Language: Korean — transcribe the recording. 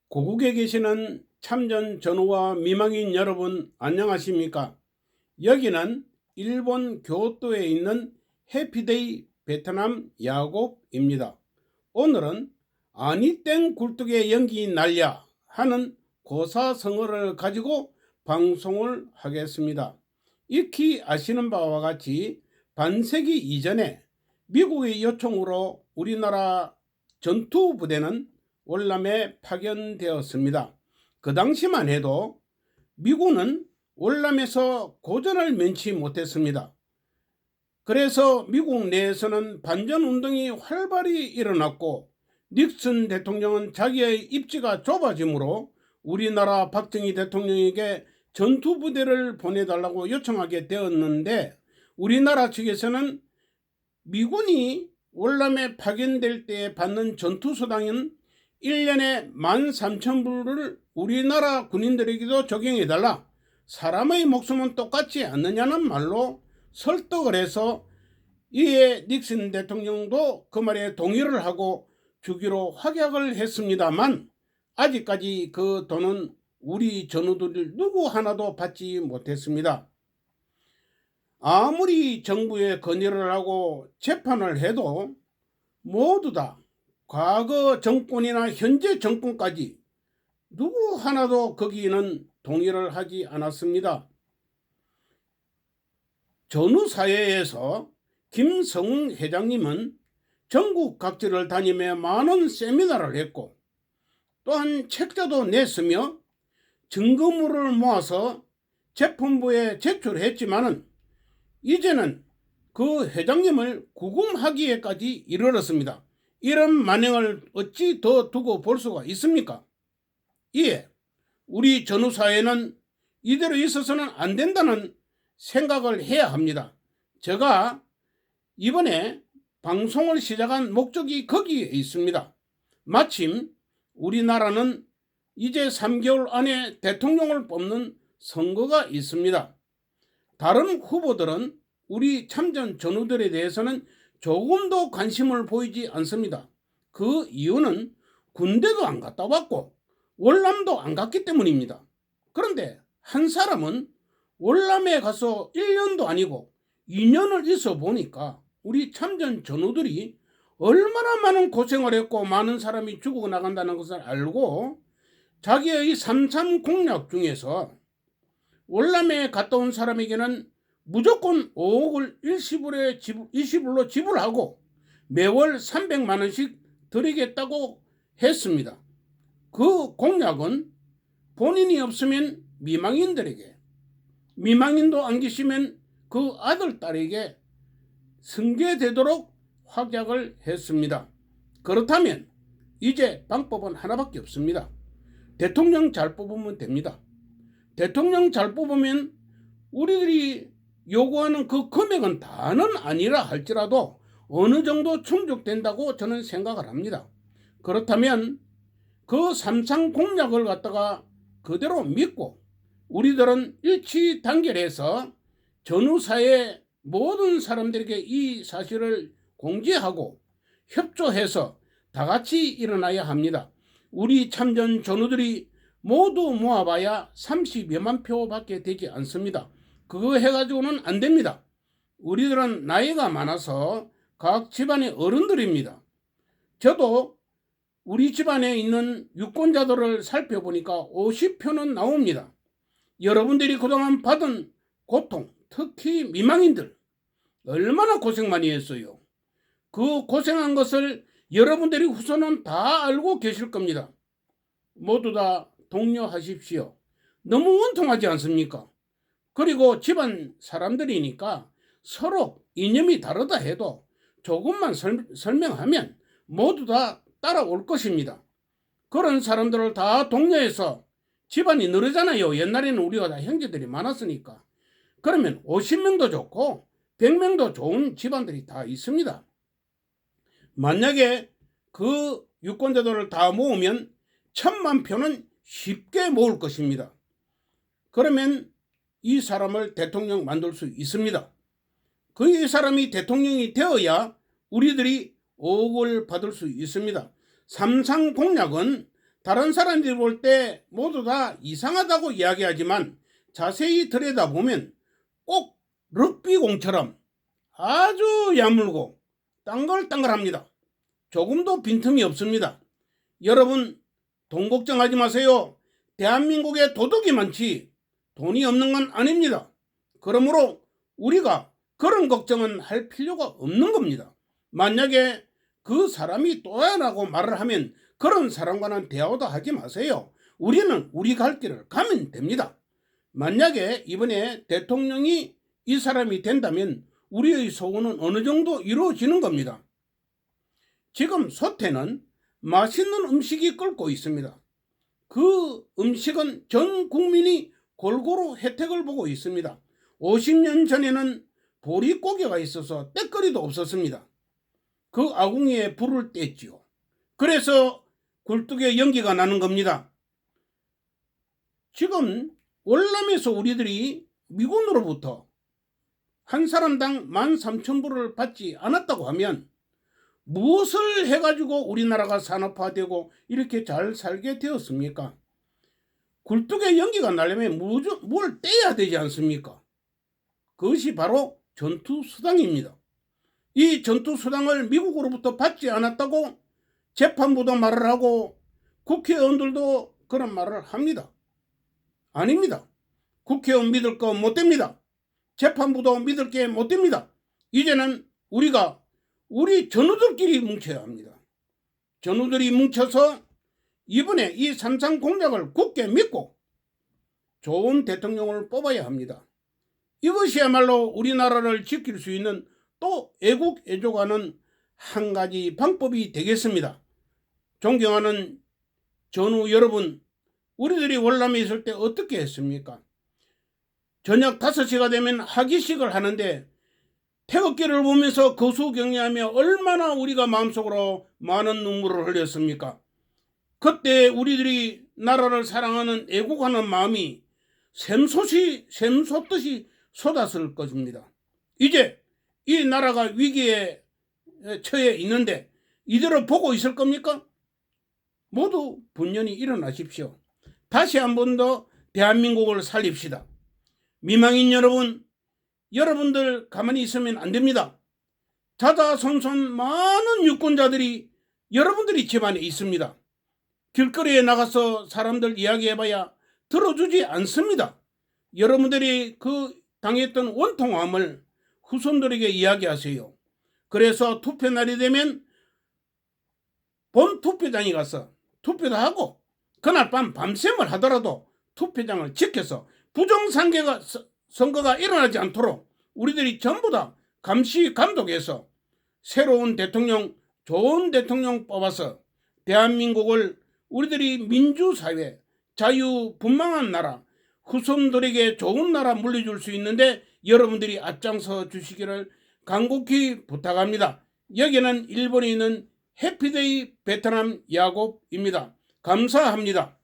고국에 계시는 참전 전우와 미망인 여러분 안녕하십니까? 여기는 일본 교토에 있는 해피데이 베트남 야곱입니다. 오늘은 아니땡 굴뚝에 연기 날랴 하는 고사성어를 가지고 방송을 하겠습니다. 익히 아시는 바와 같이 반세기 이전에 미국의 요청으로 우리나라 전투부대는 월남에 파견되었습니다. 그 당시만 해도 미군은 월남에서 고전을 면치 못했습니다. 그래서 미국 내에서는 반전운동이 활발히 일어났고 닉슨 대통령은 자기의 입지가 좁아지므로 우리나라 박정희 대통령에게 전투부대를 보내달라고 요청하게 되었는데, 우리나라 측에서는 미군이 월남에 파견될 때 받는 전투수당은 1년에 13,000불을 우리나라 군인들에게도 적용해달라, 사람의 목숨은 똑같지 않느냐는 말로 설득을 해서 이에 닉슨 대통령도 그 말에 동의를 하고 주기로 확약을 했습니다만, 아직까지 그 돈은 우리 전우들 누구 하나도 받지 못했습니다. 아무리 정부에 건의를 하고 재판을 해도 모두 다 과거 정권이나 현재 정권까지 누구 하나도 거기는 동의를 하지 않았습니다. 전후사회에서 김성웅 회장님은 전국 각지를 다니며 많은 세미나를 했고, 또한 책자도 냈으며 증거물을 모아서 재판부에 제출했지만은 이제는 그 회장님을 구금하기에까지 이르렀습니다. 이런 만행을 어찌 더 두고 볼 수가 있습니까? 이에 우리 전후사회는 이대로 있어서는 안 된다는 생각을 해야 합니다. 제가 이번에 방송을 시작한 목적이 거기에 있습니다. 마침 우리나라는 이제 3개월 안에 대통령을 뽑는 선거가 있습니다. 다른 후보들은 우리 참전 전우들에 대해서는 조금도 관심을 보이지 않습니다. 그 이유는 군대도 안 갔다 왔고 월남도 안 갔기 때문입니다. 그런데 한 사람은 월남에 가서 1년도 아니고 2년을 있어 보니까 우리 참전 전우들이 얼마나 많은 고생을 했고 많은 사람이 죽어 나간다는 것을 알고 자기의 삼삼 공약 중에서 월남에 갔다 온 사람에게는 무조건 5억을 일시불로 지불하고 매월 300만 원씩 드리겠다고 했습니다. 그 공약은 본인이 없으면 미망인들에게, 미망인도 안 계시면 그 아들, 딸에게 승계되도록 확약을 했습니다. 그렇다면 이제 방법은 하나밖에 없습니다. 대통령 잘 뽑으면 됩니다. 대통령 잘 뽑으면 우리들이 요구하는 그 금액은 다는 아니라 할지라도 어느 정도 충족된다고 저는 생각을 합니다. 그렇다면 그 삼상 공약을 갖다가 그대로 믿고 우리들은 일치단결해서 전후사회 모든 사람들에게 이 사실을 공지하고 협조해서 다 같이 일어나야 합니다. 우리 참전 전우들이 모두 모아봐야 30여만 표밖에 되지 않습니다. 그거 해가지고는 안 됩니다. 우리들은 나이가 많아서 각 집안의 어른들입니다. 저도 우리 집안에 있는 유권자들을 살펴보니까 50표는 나옵니다. 여러분들이 그동안 받은 고통, 특히 미망인들 얼마나 고생 많이 했어요. 그 고생한 것을 여러분들이 후손은 다 알고 계실 겁니다. 모두 다 독려하십시오. 너무 원통하지 않습니까? 그리고 집안 사람들이니까 서로 이념이 다르다 해도 조금만 설명하면 모두 다 따라올 것입니다. 그런 사람들을 다 독려해서 집안이 늘어잖아요. 옛날에는 우리가 다 형제들이 많았으니까. 그러면 50명도 좋고 100명도 좋은 집안들이 다 있습니다. 만약에 그 유권자들을 다 모으면 1000만 표는 쉽게 모을 것입니다. 그러면 이 사람을 대통령 만들 수 있습니다. 그 사람이 대통령이 되어야 우리들이 5억을 받을 수 있습니다. 삼상 공약은 다른 사람들이 볼 때 모두 다 이상하다고 이야기하지만 자세히 들여다보면 꼭 럭비공처럼 아주 야물고 땅글땅글합니다. 조금도 빈틈이 없습니다. 여러분, 돈 걱정하지 마세요. 대한민국에 도둑이 많지 돈이 없는 건 아닙니다. 그러므로 우리가 그런 걱정은 할 필요가 없는 겁니다. 만약에 그 사람이 또야라고 말을 하면 그런 사람과는 대화도 하지 마세요. 우리는 우리 갈 길을 가면 됩니다. 만약에 이번에 대통령이 이 사람이 된다면 우리의 소원은 어느 정도 이루어지는 겁니다. 지금 소태는 맛있는 음식이 끓고 있습니다. 그 음식은 전 국민이 골고루 혜택을 보고 있습니다. 50년 전에는 보릿고개가 있어서 때거리도 없었습니다. 그 아궁이에 불을 뗐지요. 그래서 굴뚝에 연기가 나는 겁니다. 지금 월남에서 우리들이 미군으로부터 한 사람당 13,000불을 받지 않았다고 하면 무엇을 해가지고 우리나라가 산업화되고 이렇게 잘 살게 되었습니까? 굴뚝에 연기가 나려면 뭘 떼야 되지 않습니까? 그것이 바로 전투수당입니다. 이 전투수당을 미국으로부터 받지 않았다고 재판부도 말을 하고 국회의원들도 그런 말을 합니다. 아닙니다. 국회의원 믿을 거 못 됩니다. 재판부도 믿을 게 못 됩니다. 이제는 우리가 우리 전우들끼리 뭉쳐야 합니다. 전우들이 뭉쳐서 이번에 이 삼상 공약을 굳게 믿고 좋은 대통령을 뽑아야 합니다. 이것이야말로 우리나라를 지킬 수 있는 또 애국 애조가는 한 가지 방법이 되겠습니다. 존경하는 전우 여러분, 우리들이 월남에 있을 때 어떻게 했습니까? 저녁 5시가 되면 학위식을 하는데 태극기를 보면서 거수경례하며 얼마나 우리가 마음속으로 많은 눈물을 흘렸습니까? 그때 우리들이 나라를 사랑하는 애국하는 마음이 샘솟듯이 쏟았을 것입니다. 이제 이 나라가 위기에 처해 있는데 이대로 보고 있을 겁니까? 모두 분연히 일어나십시오. 다시 한 번 더 대한민국을 살립시다. 미망인 여러분, 여러분들 가만히 있으면 안 됩니다. 자자손손 많은 유권자들이 여러분들이 집안에 있습니다. 길거리에 나가서 사람들 이야기해봐야 들어주지 않습니다. 여러분들이 그 당했던 원통함을 후손들에게 이야기하세요. 그래서 투표날이 되면 본 투표장에 가서 투표도 하고 그날 밤 밤샘을 하더라도 투표장을 지켜서 부정선거가 일어나지 않도록 우리들이 전부 다 감시 감독해서 새로운 대통령, 좋은 대통령 뽑아서 대한민국을 우리들이 민주사회, 자유분방한 나라, 후손들에게 좋은 나라 물려줄 수 있는데 여러분들이 앞장서 주시기를 간곡히 부탁합니다. 여기는 일본에 있는 해피데이 베트남 야곱입니다. 감사합니다.